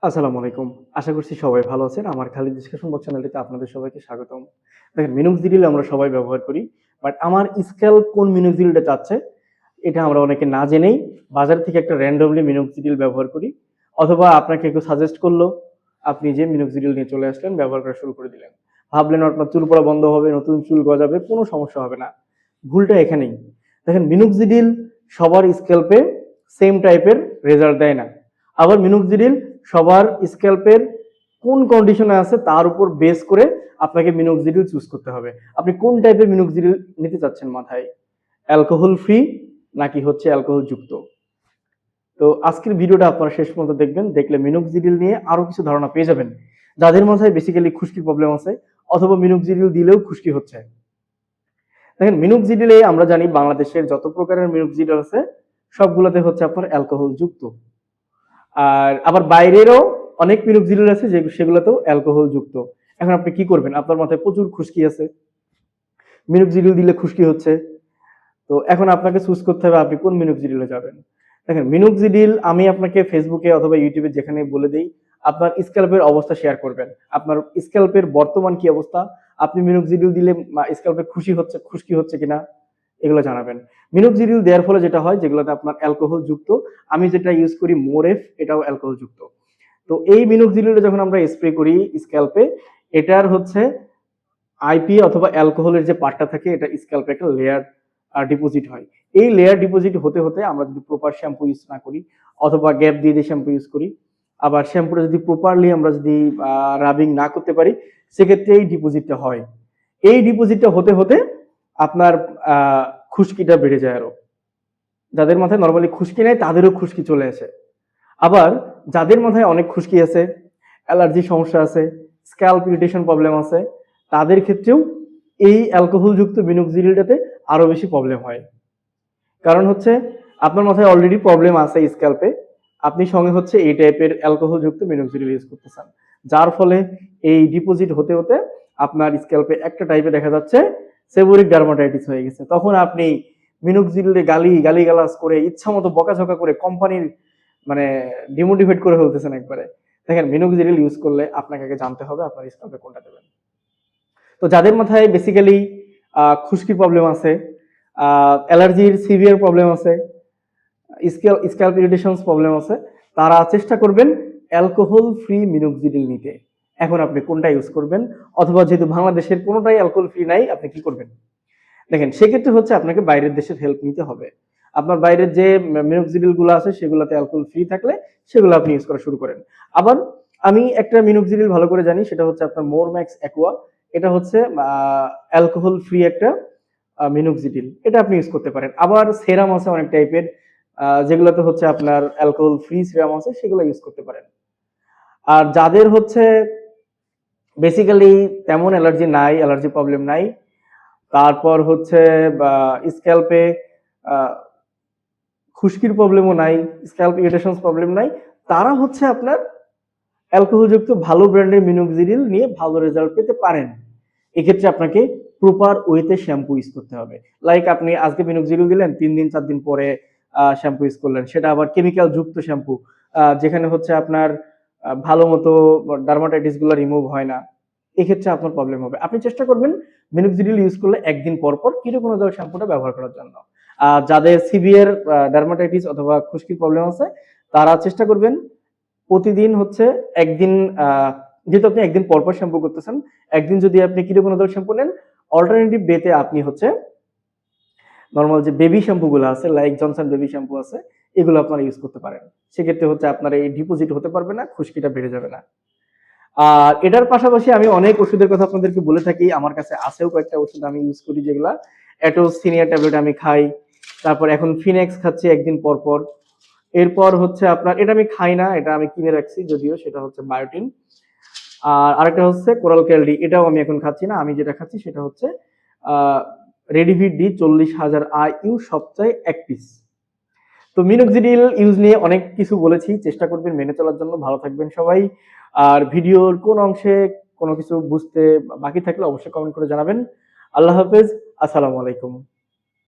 আসসালামু আলাইকুম। আশা করছি সবাই ভালো আছেন। আমার খালিদ ডিসকাশন বক্স চ্যানেলটিতে আপনাদের সবাইকে স্বাগতম। দেখেন মিনোক্সিডিল আমরা সবাই ব্যবহার করি। বাট আমার স্ক্যাল্প কোন মিনোক্সিডিলটা চাচ্ছে এটা আমরা অনেকে না জেনেই বাজার থেকে একটা র‍্যান্ডমলি মিনোক্সিডিল ব্যবহার করি। অথবা আপনাকে কেউ সাজেস্ট করলো, আপনি যে মিনোক্সিডিল নিয়ে চলে আসলেন, ব্যবহার করা শুরু করে দিলেন। ভাবলেন আপনার চুল পড়া বন্ধ হবে, নতুন চুল গজাবে, কোনো সমস্যা হবে না। ভুলটা এখানেই। দেখেন মিনোক্সিডিল সবার স্ক্যাল্পে সেম টাইপের রেজাল্ট দেয় না। আবার মিনোক্সিডিল সবার স্ক্যাল্পের কোন কন্ডিশনে আছে তার উপর বেস করে আপনাকে মিনোক্সিডিল চুজ করতে হবে। আপনি কোন টাইপের মিনোক্সিডিল নিতে চাচ্ছেন মাথায়? অ্যালকোহল ফ্রি নাকি হচ্ছে অ্যালকোহল যুক্ত? তো আজকের ভিডিওটা আপনারা শেষ পর্যন্ত দেখবেন। দেখলে মিনোক্সিডিল নিয়ে আরো কিছু ধারণা পেয়ে যাবেন। যাদের মাথায় বেসিক্যালি খুশকির প্রবলেম আছে অথবা মিনোক্সিডিল দিলেও খুশকি হচ্ছে। দেখেন মিনোক্সিডিলে আমরা জানি বাংলাদেশের যত প্রকারের মিনোক্সিডিল আছে সবগুলোতে হচ্ছে আপনার অ্যালকোহল যুক্ত। আর আবার বাইরেরও অনেক মিনোক্সিডিল আছে যে সেগুলোতেও অ্যালকোহল যুক্ত। এখন আপনি কি করবেন? আপনার মাথায় প্রচুর খুশকি আছে, মিনোক্সিডিল দিলে খুশকি হচ্ছে। তো এখন আপনাকে চুজ করতে হবে আপনি কোন মিনোক্সিডিলে যাবেন। দেখেন মিনোক্সিডিল আমি আপনাকে ফেসবুকে অথবা ইউটিউবে যেখানে বলে দেই, আপনার স্ক্যাল্পের অবস্থা শেয়ার করবেন। আপনার স্ক্যাল্পের বর্তমান কি অবস্থা, আপনি মিনোক্সিডিল দিলে স্ক্যাল্পে খুশকি হচ্ছে কিনা এগুলো জানাবেন। মিনোক্সিডিল দেওয়ার ফলে যেটা হয়, যেগুলোতে আপনার অ্যালকোহল যুক্ত, আমি যেটা ইউজ করি মোরেফ, এটাও অ্যালকোহল যুক্ত। তো এই মিনোক্সিডিলটা যখন আমরা স্প্রে করি স্ক্যাল্পে, এটার হচ্ছে আইপি অথবা অ্যালকোহলের যে পার্টটা থাকে এটা স্ক্যাল্পে একটা লেয়ার ডিপোজিট হয়। এই লেয়ার ডিপোজিট হতে হতে আমরা যদি প্রপার শ্যাম্পু ইউজ না করি অথবা গ্যাপ দিয়ে দিয়ে শ্যাম্পু ইউজ করি, আবার শ্যাম্পুটা যদি প্রপারলি আমরা যদি রাবিং না করতে পারি, সেক্ষেত্রে এই ডিপোজিটটা হয়। এই ডিপোজিটটা হতে হতে আপনার খুশকিটা বেড়ে যায় আরো। যাদের মাথায় নর্মালি খুশকি নাই তাদেরও খুশকি চলে আসে। আবার যাদের মাথায় অনেক খুশকি আছে, অ্যালার্জি সমস্যা আছে, স্ক্যাল্প ইরিটেশন প্রবলেম আছে, তাদের ক্ষেত্রেও এই অ্যালকোহলযুক্ত মিনোক্সিডিলটাতে আরো বেশি প্রবলেম হয়। কারণ হচ্ছে আপনার মাথায় অলরেডি প্রবলেম আছে স্ক্যাল্পে, আপনি সঙ্গে হচ্ছে এই টাইপের অ্যালকোহলযুক্ত মিনোক্সিডিল ইউজ করতেছেন, যার ফলে এই ডিপোজিট হতে হতে আপনার স্ক্যাল্পে একটা টাইপে দেখা যাচ্ছে সেবোরিক ডার্মাটাইটিস হয়ে গেছে। তখন আপনি মিনোক্সিডিলে গালিগালাজ করে ইচ্ছা মতো বকাঝকা করে কোম্পানির মানে ডিমোটিভেট করে ফেলতেছেন একবারে। দেখেন মিনোক্সিডিল ইউজ করলে আপনাকে আগে জানতে হবে আপনার স্ক্যাল্পে কোনটা দেবেন। তো যাদের মাথায় বেসিক্যালি খুশকির প্রবলেম আছে, অ্যালার্জির সিভিয়ার প্রবলেম আছে, স্ক্যাল্প ইরিটেশনস প্রবলেম আছে, তারা চেষ্টা করবেন অ্যালকোহল ফ্রি মিনোক্সিডিল নিতে। এখন আপনি কোনটা ইউজ করবেন, অথবা যেহেতু বাংলাদেশের কোনোটাই অ্যালকোহল ফ্রি নাই, আপনি কি করবেন? দেখেন সেক্ষেত্রে হচ্ছে আপনাকে বাইরের দেশের হেল্প নিতে হবে। আপনার বাইরের যে মিনোক্সিডিল গুলো আছে সেগুলোতে অ্যালকোহল ফ্রি থাকলে সেগুলো আপনি ইউজ করা শুরু করেন। আবার আমি একটা মিনোক্সিডিল ভালো করে জানি, সেটা হচ্ছে আপনার মোরম্যাক্স অ্যাকোয়া। এটা হচ্ছে অ্যালকোহল ফ্রি একটা মিনোক্সিডিল, এটা আপনি ইউজ করতে পারেন। আবার সেরাম আছে অনেক টাইপের, যেগুলোতে হচ্ছে আপনার অ্যালকোহল ফ্রি সেরাম আছে, সেগুলো ইউজ করতে পারেন। আর যাদের হচ্ছে বেসিক্যালি তেমন অ্যালার্জি নাই, অ্যালার্জি প্রবলেম নাই, তারপর হচ্ছে স্ক্যাল্পে খুশকির প্রবলেমও নাই, স্ক্যাল্প ইরিটেশনস প্রবলেম নাই, তারা হচ্ছে আপনার অ্যালকোহলযুক্ত ভালো ব্র্যান্ডের মিনোক্সিডিল নিয়ে ভালো রেজাল্ট পেতে পারেন। এক্ষেত্রে আপনাকে প্রপার ওয়েতে শ্যাম্পু ইউজ করতে হবে। লাইক আপনি আজকে মিনোক্সিডিল দিলেন, 3 দিন 4 দিন পরে শ্যাম্পু ইউজ করলেন, সেটা আবার কেমিক্যাল যুক্ত শ্যাম্পু, যেখানে হচ্ছে আপনার ভালো মতো ডার্মাটাইটিস গুলো রিমুভ হয় না, এক্ষেত্রে আপনার প্রবলেম হবে। আপনি চেষ্টা করবেন মিনোক্সিডিল ইউজ করলে একদিন পর পর কিটোকোনাজল শ্যাম্পুটা ব্যবহার করার জন্য। যাদের সিভিয়ার ডার্মাটাইটিস অথবা খুশকির প্রবলেম আছে, তারা চেষ্টা করবেন প্রতিদিন হচ্ছে একদিন, যেহেতু আপনি একদিন পর পর শ্যাম্পু করতেছেন, একদিন যদি আপনি কিটোকোনাজল শ্যাম্পু নেন, অল্টারনেটিভ ডেতে আপনি হচ্ছে নর্মাল যে বেবি শ্যাম্পু গুলো আছে, লাইক জনসন বেবি শ্যাম্পু আছে, এগুলো আপনারা ইউজ করতে পারেন। সেক্ষেত্রে হচ্ছে আপনার এই ডিপোজিট হতে পারবে না, খুশকিটা বেড়ে যাবে না। আর এটার পাশাপাশি আমি অনেক ওষুধের কথা আপনাদেরকে বলে থাকি। আমার কাছে আছেও কয়েকটা ওষুধ আমি ইউজ করি, যেগুলা অ্যাটোস সিনিয়র ট্যাবলেট আমি খাই। তারপর এখন ফিনেক্স খাচ্ছি একদিন পর পর। এরপর হচ্ছে আপনার এটা আমি খাই না, এটা আমি কিনে রাখছি যদিও, সেটা হচ্ছে বায়োটিন। আর আরেকটা হচ্ছে কোরাল ক্যালডি, এটাও আমি এখন খাচ্ছি না। আমি যেটা খাচ্ছি সেটা হচ্ছে রেডিভিট ডি 40,000 IU সপ্তাহে 1 পিস। তো মিনোক্সিডিল ইউজ নিয়ে অনেক কিছু বলেছি, চেষ্টা করবেন মেনে চলার জন্য। ভালো থাকবেন সবাই। আর ভিডিওর কোন অংশে কোনো কিছু বুঝতে বাকি থাকলে অবশ্যই কমেন্ট করে জানাবেন। আল্লাহ হাফেজ, আসসালামু আলাইকুম।